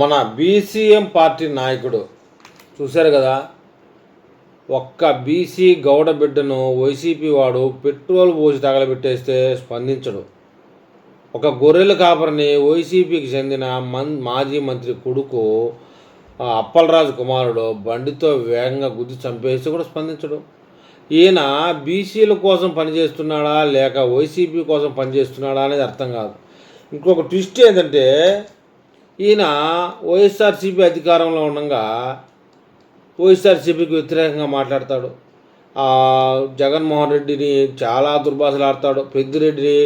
మన BCM party నాయకుడు చూశారు కదా, ఒక్క బీసీ గౌడ బిడ్డను వైసీపీ వాడు పెట్రోల్ పోసి తగలబెట్టేస్తే స్పందించడు. ఒక గొర్రెల కాపరిని వైసీపీకి చెందిన మాజీ మంత్రి కొడుకు అప్పలరాజు కుమారుడు బండితో వేగంగా గుద్ది చంపేస్తే కూడా స్పందించడు. ఈయన బీసీల కోసం పనిచేస్తున్నాడా లేక వైసీపీ కోసం పనిచేస్తున్నాడా అనేది అర్థం కాదు. ఇంకొక ట్విస్ట్ ఏంటంటే, ఈయన వైఎస్ఆర్సీపీ అధికారంలో ఉండగా వైఎస్ఆర్సీపీకి వ్యతిరేకంగా మాట్లాడతాడు. జగన్మోహన్ రెడ్డిని చాలా దుర్భాషలు ఆడతాడు, పెద్దిరెడ్డిని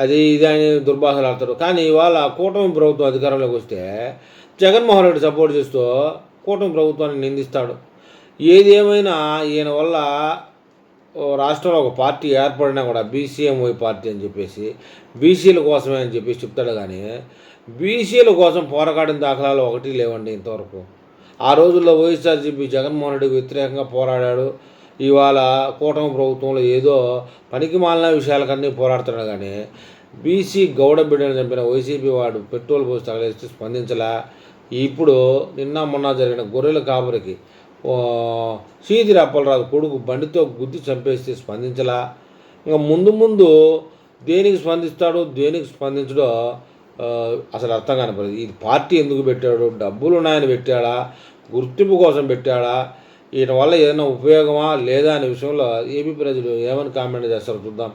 అది ఇది అని దుర్భాషలు ఆడతాడు. కానీ ఇవాళ కూటమి ప్రభుత్వం అధికారంలోకి వస్తే జగన్మోహన్ రెడ్డి సపోర్ట్ చేస్తూ కూటమి ప్రభుత్వాన్ని నిందిస్తాడు. ఏది ఏమైనా ఈయన వల్ల రాష్ట్రంలో ఒక పార్టీ ఏర్పడినా కూడా బీసీఎంవై పార్టీ అని చెప్పేసి బీసీల కోసమే అని చెప్పేసి చెప్తాడు. కానీ బీసీల కోసం పోరాడిన దాఖలాలు ఒకటి లేవండి ఇంతవరకు. ఆ రోజుల్లో వైఎస్ఆర్సీపీ జగన్మోహన్ రెడ్డికి వ్యతిరేకంగా పోరాడాడు. ఇవాళ కూటమి ప్రభుత్వంలో ఏదో పనికి మాలిన విషయాలకన్నీ పోరాడుతున్నాడు. కానీ బీసీ గౌడ బిడ్డను చంపిన వైసీపీ వాడు పెట్రోల్ పోసి తగలేస్తే స్పందించలా. ఇప్పుడు నిన్న మొన్న జరిగిన గొర్రెల కాపరికి సీదిరి అప్పలరాజు కొడుకు బండితో గుద్ది చంపేస్తే స్పందించలా. ఇంకా ముందు ముందు దేనికి స్పందిస్తాడో దేనికి స్పందించడో అసలు అర్థం కానిపడదు. ఈ పార్టీ ఎందుకు పెట్టాడు? డబ్బులు ఉన్నాయని పెట్టాడా? గుర్తింపు కోసం పెట్టాడా? ఈయన వల్ల ఏదైనా ఉపయోగమా లేదా అనే విషయంలో ఏపీ ప్రజలు ఏమని కామెంట్ చేస్తారో చూద్దాం.